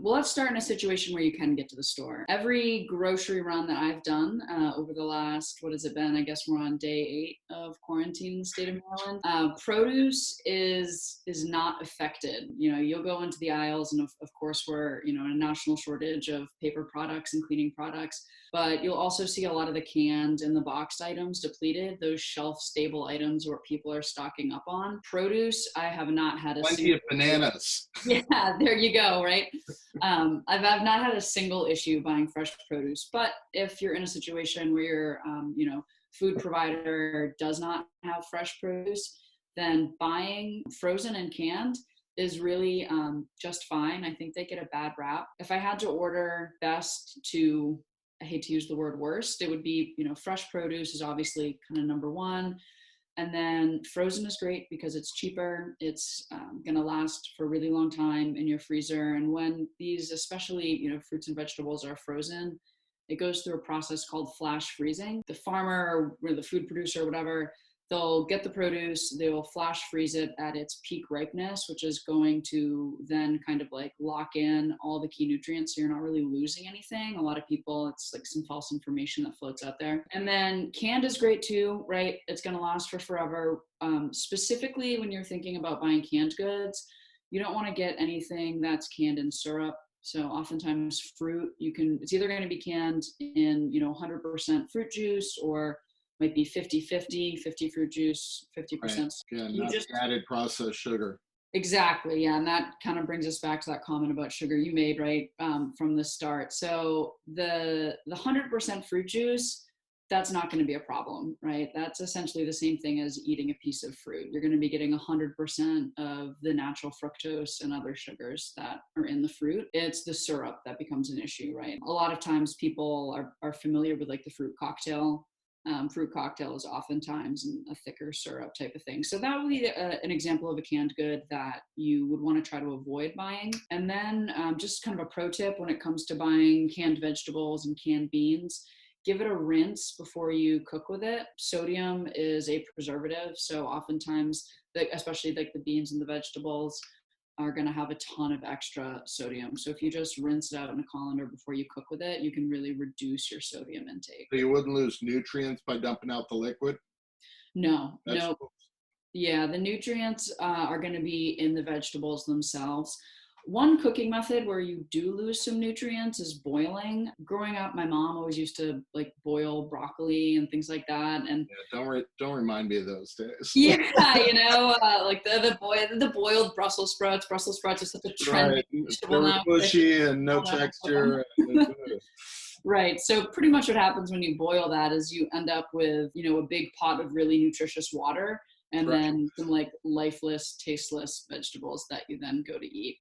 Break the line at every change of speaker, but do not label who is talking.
Well, let's start in a situation where you can get to the store. Every grocery run that I've done over the last, what has it been? I guess we're on day 8 of quarantine in the state of Maryland. Produce is not affected. You know, you'll go into the aisles, and of course we're, you know, in a national shortage of paper products and cleaning products. But you'll also see a lot of the canned and the boxed items depleted, those shelf-stable items where people are stocking up on. Produce, I have not had a
Plenty of bananas.
Yeah, there you go, right? I've not had a single issue buying fresh produce, but if you're in a situation where your, you know, food provider does not have fresh produce, then buying frozen and canned is really just fine. I think they get a bad rap. If I had to order best to, I hate to use the word worst, it would be, you know, fresh produce is obviously kind of number one. And then frozen is great because it's cheaper. It's going to last for a really long time in your freezer. And when these, especially, you know, fruits and vegetables are frozen, it goes through a process called flash freezing. The farmer or the food producer or whatever, they'll get the produce, they will flash freeze it at its peak ripeness, which is going to then kind of like lock in all the key nutrients, so you're not really losing anything. A lot of people, it's like some false information that floats out there. And then canned is great too, right? It's going to last for forever. Specifically when you're thinking about buying canned goods, you don't want to get anything that's canned in syrup. So oftentimes fruit, it's either going to be canned in, you know, 100% fruit juice, or might be 50-50, 50 fruit juice, 50%.
Right. Yeah, not added processed sugar.
Exactly, yeah, and that kind of brings us back to that comment about sugar you made, right, from the start. So the 100% fruit juice, that's not going to be a problem, right? That's essentially the same thing as eating a piece of fruit. You're going to be getting 100% of the natural fructose and other sugars that are in the fruit. It's the syrup that becomes an issue, right? A lot of times people are familiar with like the fruit cocktail. Fruit cocktail is oftentimes a thicker syrup type of thing. So that would be an example of a canned good that you would want to try to avoid buying. And then just kind of a pro tip when it comes to buying canned vegetables and canned beans, give it a rinse before you cook with it. Sodium is a preservative, so oftentimes, especially like the beans and the vegetables, are going to have a ton of extra sodium. So if you just rinse it out in a colander before you cook with it, you can really reduce your sodium intake.
So you wouldn't lose nutrients by dumping out the liquid?
No. Yeah, the nutrients are going to be in the vegetables themselves. One cooking method where you do lose some nutrients is boiling. Growing up, my mom always used to like boil broccoli and things like that. And
yeah, don't remind me of those days.
Yeah, you know, like the boiled Brussels sprouts. Brussels sprouts is such a trendy vegetable now.
Mushy and no texture.
Right. So pretty much what happens when you boil that is you end up with, you know, a big pot of really nutritious water, and then some like lifeless, tasteless vegetables that you then go to eat.